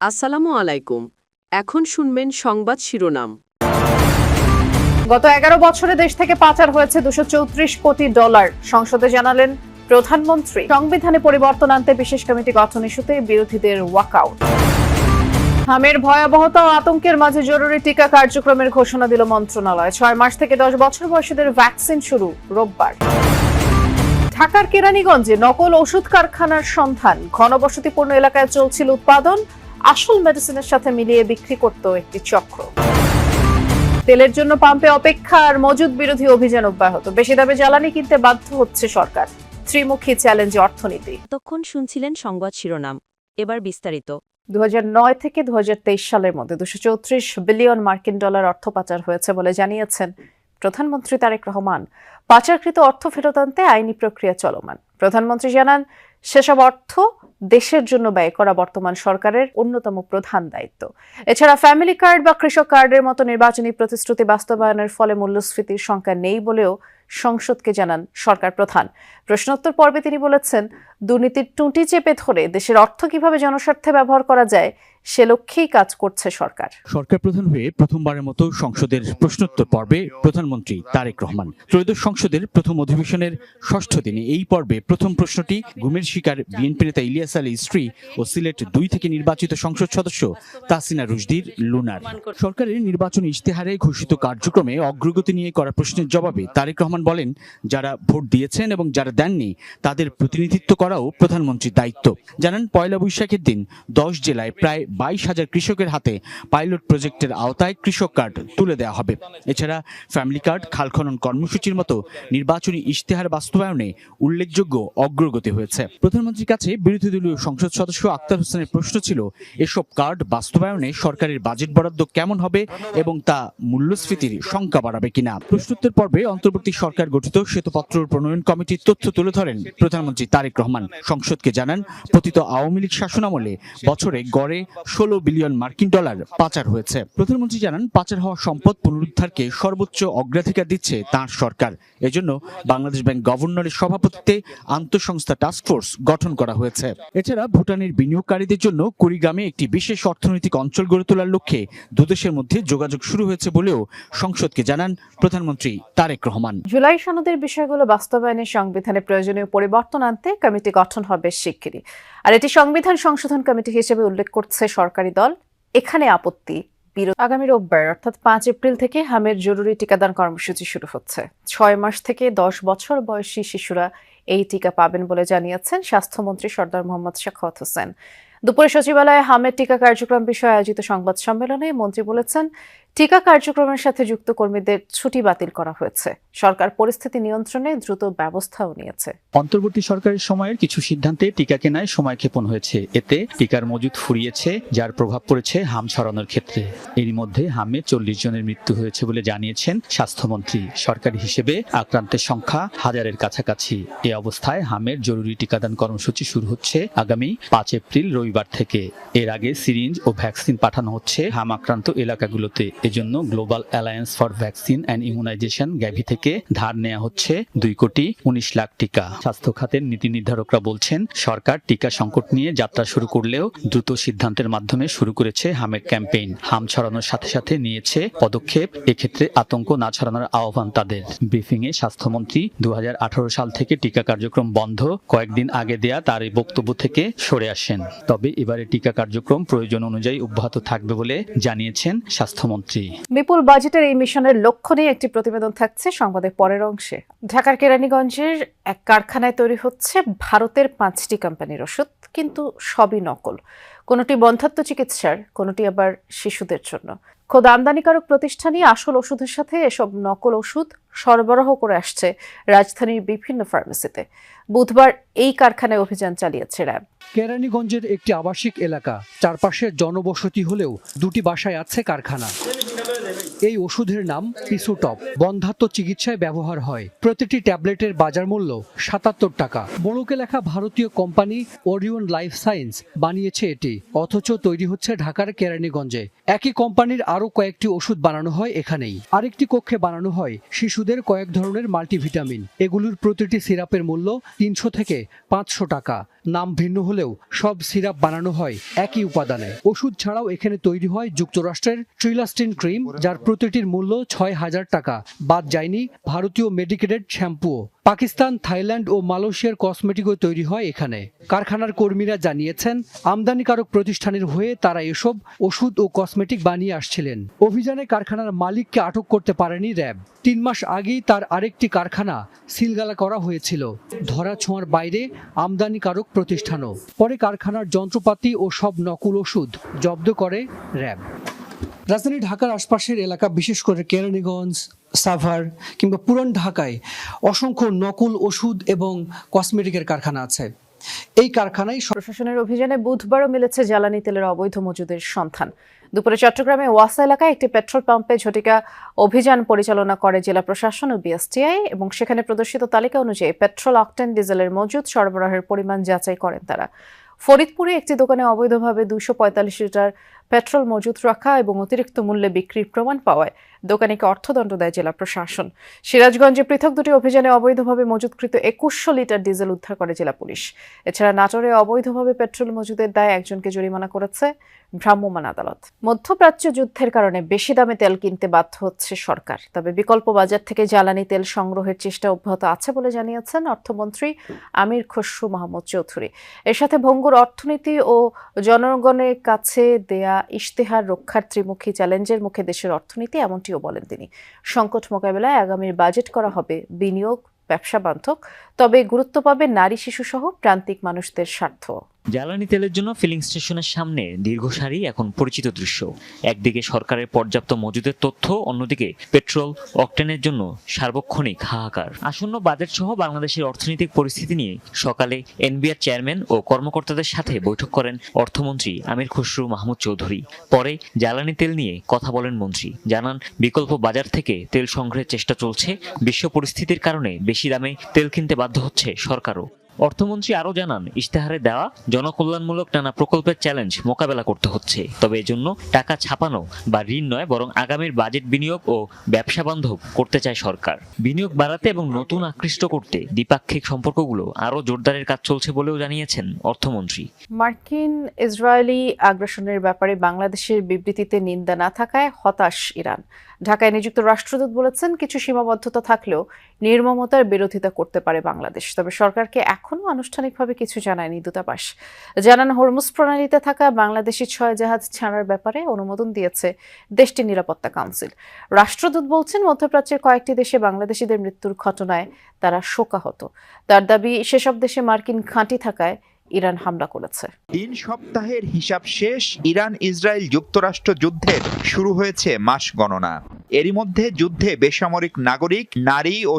আসসালামু আলাইকুম। এখন শুনবেন সংবাদ শিরোনাম। গত ১১ বছরে দেশ থেকে পাচার হয়েছে $234 কোটি। সংসদে জানালেন প্রধানমন্ত্রী। সংবিধানে পরিবর্তন আনতে বিশেষ কমিটি গঠন ইস্যুতে বিরোধীদের ওয়াকআউট। হামের ভয়াবহতা ও আতঙ্কের মাঝে জরুরি টিকা কার্যক্রমের ঘোষণা দিল মন্ত্রণালয়। ৬ মাস থেকে ১০ বছর বয়সীদের ভ্যাকসিন শুরু রোববার। ঢাকার কেরানীগঞ্জে নকল ওষুধ কারখানার সন্ধান। ঘনবসতিপূর্ণ এলাকায় চলছিল উৎপাদন, আসল মেডিসিনের সাথে মিলিয়ে বিক্রি করত একটি চক্র। তেলের জন্য পাম্পে অপেক্ষা আর মজুদ বিরোধী অভিযান অব্যাহত। বেশি দামে জ্বালানি কিনতে বাধ্য হচ্ছে সরকার। ত্রিমুখী চ্যালেঞ্জে অর্থনীতি। তখন শুনছিলেন সংবাদ শিরোনাম, এবার বিস্তারিত। ২০০৯ থেকে ২০২৩ সালের মধ্যে $234 বিলিয়ন অর্থ পাচার হয়েছে বলে জানিয়েছেন প্রধানমন্ত্রী তারেক রহমান। পাচারকৃত অর্থ ফেরত আনতে আইনি প্রক্রিয়া চলমান। প্রধানমন্ত্রী জানান, সেসব অর্থ দেশের জন্য ব্যয় করা বর্তমান সরকারের অন্যতম প্রধান দায়িত্ব। এছাড়া ফ্যামিলি কার্ড বা কৃষক কার্ডের মতো নির্বাচনী প্রতিশ্রুতি বাস্তবায়নের ফলে মূল্যস্ফীতির সংখ্যা নেই বলেও সংসদকে জানান সরকার প্রধান। প্রশ্নোত্তর পর্বে তিনি বলেছেন, দুর্নীতির টুঁটি চেপে ধরে দেশের অর্থ কিভাবে জনস্বার্থে ব্যবহার করা যায় সে লক্ষ্যেই কাজ করছে সরকার। সরকার প্রধান হয়ে প্রথমবারের মতো সংসদের প্রশ্নোত্তর পর্বে প্রধানমন্ত্রী তারেক রহমান। ত্রয়োদশ সংসদের প্রথম অধিবেশনের ষষ্ঠ দিনে এই পর্বে প্রথম প্রশ্নটি গুমের শিকার বিএনপি নেতা ইলিয়াস আলীর স্ত্রী ও সিলেট ২ থেকে নির্বাচিত সংসদ সদস্য তাহসিনা রুশদীর লুনার। সরকারের নির্বাচনী ইশতেহারে ঘোষিত কার্যক্রমে অগ্রগতি নিয়ে করা প্রশ্নের জবাবে তারেক রহমান বলেন, যারা ভোট দিয়েছেন এবং যারা দেননি তাদের প্রতিনিধিত্ব করাও প্রধানমন্ত্রীর দায়িত্ব। জানান, পয়লা বৈশাখের দিন ১০ জেলায় প্রায় ২২,০০০ কৃষকের হাতে পাইলট প্রজেক্টের আওতায় কৃষক কার্ড তুলে দেওয়া হবে। এছাড়া ফ্যামিলি কার্ড, খাল খনন কর্মসূচির মতো নির্বাচনী ইশতেহার বাস্তবায়নে উল্লেখযোগ্য অগ্রগতি হয়েছে। প্রধানমন্ত্রীর কাছে বিরোধী দলীয় সংসদ সদস্য আক্তার হোসেনের প্রশ্ন ছিল, এসব কার্ড বাস্তবায়নে সরকারের বাজেট বরাদ্দ কেমন হবে এবং তা মূল্যস্ফীতির সংখ্যা বাড়াবে কিনা। প্রশ্নোত্তর পর্বে অন্তর্বর্তী সরকার গঠিত শ্বেতপত্র প্রণয়ন কমিটির তথ্য তুলে ধরেন প্রধানমন্ত্রী তারেক রহমান। সংসদকে জানান, পতিত আওয়ামী লীগ শাসনামলে বছরে গড়ে $16 বিলিয়ন পাচার হয়েছে। প্রধানমন্ত্রী জানান, পাচার হওয়া সম্পদ পুনরুদ্ধারকে সর্বোচ্চ অগ্রাধিকার দিচ্ছে তাঁর সরকার। এজন্য বাংলাদেশ ব্যাংক গভর্নরের সভাপতিত্বে আন্তঃসংস্থা টাস্কফোর্স গঠন করা হয়েছে। এছাড়া ভুটানের বিনিয়োগকারীদের জন্য কুড়িগ্রামে একটি বিশেষ অর্থনৈতিক অঞ্চল গড়ে তোলার লক্ষ্যে দুদেশের মধ্যে যোগাযোগ শুরু হয়েছে বলেও সংসদকে জানান প্রধানমন্ত্রী তারেক রহমান। জুলাই সনদের বিষয়গুলো বাস্তবায়নে সংবিধানে প্রয়োজনীয় পরিবর্তন আনতে কমিটি গঠন হবে শিগগিরই। আর এটি সংবিধান সংশোধন কমিটি হিসেবে উল্লেখ করছে সরকারি দল। এখানে আপত্তি বিরোধ। আগামী রোববার অর্থাৎ ৫ এপ্রিল থেকে হামের জরুরি টিকাদান কর্মসূচি শুরু হচ্ছে। ৬ মাস থেকে ১০ বছর বয়সী শিশুরা এই টিকা পাবেন বলে জানিয়েছেন স্বাস্থ্যমন্ত্রী সরদার মোহাম্মদ সাখাওয়াত হোসেন। দুপুরে সচিবালয়ে হামের টিকা কার্যক্রম বিষয়ে আয়োজিত সংবাদ সম্মেলনে মন্ত্রী বলেছেন, টিকা কার্যক্রমের সাথে যুক্ত কর্মীদের ছুটি বাতিল করা হয়েছে। সরকার পরিস্থিতি নিয়ন্ত্রণে দ্রুত ব্যবস্থাও নিয়েছে। অন্তর্বর্তী সরকারের সময়ের কিছু সিদ্ধান্তে টিকা কেনায় সময়ক্ষেপণ হয়েছে। এতে টিকার মজুদ ফুরিয়েছে, যার প্রভাব পড়েছে হাম ছড়ানোর ক্ষেত্রে। এরই মধ্যে হামে ৪০ জনের মৃত্যু হয়েছে বলে জানিয়েছেন স্বাস্থ্যমন্ত্রী। সরকারি হিসেবে আক্রান্তের সংখ্যা ১,০০০-এর কাছাকাছি। এ অবস্থায় হামের জরুরি টিকাদান কর্মসূচি শুরু হচ্ছে আগামী ৫ এপ্রিল রবিবার থেকে। এর আগে সিরিঞ্জ ও ভ্যাকসিন পাঠানো হচ্ছে হাম আক্রান্ত এলাকাগুলোতে। এজন্য global alliance for vaccine and immunization Gavi থেকে ধার নেওয়া হচ্ছে ২,১৯,০০,০০০ টিকা। স্বাস্থ্য খাতের নীতি নির্ধারকরা বলছেন, সরকার টিকা সংকট নিয়ে যাত্রা শুরু করলেও দ্রুত সিদ্ধান্তের মাধ্যমে শুরু করেছে হামের ক্যাম্পেইন। হাম ছড়ানোর সাথে সাথে নিয়েছে পদক্ষেপ, এক্ষেত্রে আতঙ্ক না ছড়ানোর আহ্বান তাদের। ব্রিফিংয়ে স্বাস্থ্যমন্ত্রী ২০১৮ সাল থেকে টিকা কার্যক্রম বন্ধ কয়েকদিন আগে দেয়া তার এই বক্তব্য থেকে সরে আসেন। তবে এবারে টিকা কার্যক্রম প্রয়োজন অনুযায়ী অব্যাহত থাকবে বলে জানিয়েছেন স্বাস্থ্যমন্ত্রী। বিপুল বাজেটের এই মিশনের লক্ষ্য নিয়ে একটি প্রতিবেদন থাকছে সংবাদের পরের অংশে। ঢাকার কেরানীগঞ্জের এক কারখানায় তৈরি হচ্ছে ভারতের ৫টি কোম্পানির ওষুধ, কিন্তু সবই নকল। কোনোটি বন্ধ্যাত্ব চিকিৎসার, কোনোটি আবার শিশুদের জন্য। খোদ আমদানিকারক প্রতিষ্ঠানই আসল ওষুধের সাথে এসব নকল ওষুধ সরবরাহ করে আসছে রাজধানীর বিভিন্ন ফার্মেসিতে। বুধবার এই কারখানায় অভিযান চালিয়েছে র্যাব। কেরানীগঞ্জের একটি আবাসিক এলাকা, চারপাশে জনবসতি হলেও দুটি বাসায় আছে কারখানা। এই ওষুধের নাম পিসুটপ, বন্ধ্যাত্ব চিকিৎসায় ব্যবহার হয়। প্রতিটি ট্যাবলেটের বাজার মূল্য ৭৭ টাকা। বড়কে লেখা ভারতীয় কোম্পানি ওরিয়ন লাইফ সায়েন্স বানিয়েছে এটি, অথচ তৈরি হচ্ছে ঢাকার কেরানীগঞ্জে। একই কোম্পানির আরও কয়েকটি ওষুধ বানানো হয় এখানেই। আরেকটি কক্ষে বানানো হয় শিশুদের কয়েক ধরনের মাল্টিভিটামিন। এগুলোর প্রতিটি সিরাপের মূল্য ৩০০ থেকে ৫০০ টাকা। নাম ভিন্ন হলেও সব সিরাপ বানানো হয় একই উপাদানে। ওষুধ ছাড়াও এখানে তৈরি হয় যুক্তরাষ্ট্রের ট্রিলাস্টিন ক্রিম, যার প্রতিটির মূল্য ৬,০০০ টাকা। বাদ যায়নি ভারতীয় মেডিকেটেড শ্যাম্পুও। পাকিস্তান, থাইল্যান্ড ও মালয়েশিয়ার কসমেটিকও তৈরি হয় এখানে। কারখানার কর্মীরা জানিয়েছেন, আমদানিকারক প্রতিষ্ঠানের হয়ে তারা এসব ওষুধ ও কসমেটিক বানিয়ে আসছিলেন। অভিযানে কারখানার মালিককে আটক করতে পারেনি র্যাব। ৩ মাস আগেই তার আরেকটি কারখানা সিলগালা করা হয়েছিল, ধরা ছোঁয়ার বাইরে আমদানিকারক প্রতিষ্ঠানও। পরে কারখানার যন্ত্রপাতি ও সব নকল ওষুধ জব্দ করে র্যাব। রাজধানী ঢাকার আশপাশের এলাকা, বিশেষ করে কেরানীগঞ্জ, সাভার কিংবা পুরান ঢাকায় অসংখ্য নকল ওষুধ এবং কসমেটিকের কারখানা আছে। এই কারখানায় প্রশাসনের অভিযানে বুধবারও মিলেছে জ্বালানি তেলের অবৈধ মজুদের সন্ধান। দুপুরে চট্টগ্রামে ওয়াসা এলাকায় একটি পেট্রোল পাম্পে ঝটিকা অভিযান পরিচালনা করে জেলা প্রশাসন ও বিএসটিআই, এবং সেখানে প্রদর্শিত তালিকা অনুযায়ী পেট্রোল, অকটেন, ডিজেলের মজুদ সরবরাহের পরিমাণ যাচাই করেন তারা। ফরিদপুরে একটি দোকানে অবৈধভাবে 245 লিটার পেট্রোল মজুত রাখা এবং অতিরিক্ত মূল্যে বিক্রির প্রমাণ পাওয়ায় দোকানিকে অর্থদণ্ড দেয় জেলা প্রশাসন। সিরাজগঞ্জে পৃথক দুটি অভিযানে অবৈধভাবে মজুতকৃত 2100 লিটার ডিজেল উদ্ধার করে জেলা পুলিশ। এছাড়া নাটোরে অবৈধভাবে পেট্রোল মজুদের দায়ে একজনকে জরিমানা করেছে ভ্রাম্যমাণ আদালত। মধ্যপ্রাচ্য যুদ্ধের কারণে বেশি দামে তেল কিনতে বাধ্য হচ্ছে সরকার, তবে বিকল্প বাজার থেকে জ্বালানি তেল সংগ্রহের চেষ্টা অব্যাহত আছে বলে জানিয়েছেন অর্থমন্ত্রী আমির খসরু মাহমুদ চৌধুরী। এর সাথে ভঙ্গুর অর্থনীতি ও জনগণের কাছে দেয়া ইশতেহার রক্ষার ত্রিমুখী চ্যালেঞ্জের মুখে দেশের অর্থনীতি, এমনটিও বলেন তিনি। সংকট মোকাবেলায় আগামীর বাজেট করা হবে বিনিয়োগ, ব্যবসা বান্ধব, তবে গুরুত্ব পাবে নারী, শিশু সহ প্রান্তিক মানুষদের স্বার্থ। জ্বালানি তেলের জন্য ফিলিং স্টেশনের সামনে দীর্ঘ সারি এখন পরিচিত দৃশ্য। একদিকে সরকারের পর্যাপ্ত মজুদের তথ্য, অন্যদিকে পেট্রোল, অকটেনের জন্য সার্বক্ষণিক হাহাকার। আসন্ন বাজেট সহ বাংলাদেশের অর্থনৈতিক পরিস্থিতি নিয়ে সকালে এনবিআর চেয়ারম্যান ও কর্মকর্তাদের সাথে বৈঠক করেন অর্থমন্ত্রী আমির খসরু মাহমুদ চৌধুরী। পরে জ্বালানি তেল নিয়ে কথা বলেন মন্ত্রী। জানান, বিকল্প বাজার থেকে তেল সংগ্রহের চেষ্টা চলছে। বিশ্ব পরিস্থিতির কারণে বেশি দামে তেল কিনতে বাধ্য হচ্ছে সরকারও। অর্থমন্ত্রী আরও জানান, ইশতেহারে দেওয়া জনকল্যাণমূলক নানা প্রকল্পের চ্যালেঞ্জ মোকাবেলা করতে হচ্ছে, তবে এজন্য টাকা ছাপানো বা ঋণ নয়, বরং আগামীর বাজেট বিনিয়োগ ও ব্যবসা বান্ধব করতে চায় সরকার। বিনিয়োগ বাড়াতে এবং নতুন আকৃষ্ট করতে দ্বিপাক্ষিক সম্পর্কগুলো আরও জোরদারের কাজ চলছে বলেও জানিয়েছেন অর্থমন্ত্রী। মার্কিন ইসরায়েলি আগ্রাসনের ব্যাপারে বাংলাদেশের বিবৃতিতে নিন্দা না থাকায় হতাশ ইরান। ঢাকায় নিযুক্ত রাষ্ট্রদূত বলেছেন, কিছু সীমাবদ্ধতা থাকলেও নির্মমতার বিরোধিতা করতে পারে বাংলাদেশ, তবে সরকারকে এখনও আনুষ্ঠানিকভাবে কিছু জানায়নি দূতাবাস। জানান, হরমুজ প্রণালীতে থাকা বাংলাদেশি 6 জাহাজ ছাড়ার ব্যাপারে অনুমোদন দিয়েছে দেশটির নিরাপত্তা কাউন্সিল। রাষ্ট্রদূত বলছেন, মধ্যপ্রাচ্যের কয়েকটি দেশে বাংলাদেশিদের মৃত্যুর ঘটনায় তারা শোকাহত। তার দাবি, সেসব দেশে মার্কিন ঘাঁটি থাকায় ইরান হামলা করেছে। 3 সপ্তাহের হিসাব শেষ, ইরান ইসরায়েল যুক্তরাষ্ট্র যুদ্ধের শুরু হয়েছে মাস গণনা। এরই মধ্যে যুদ্ধে বেসামরিক নাগরিক, নারী ও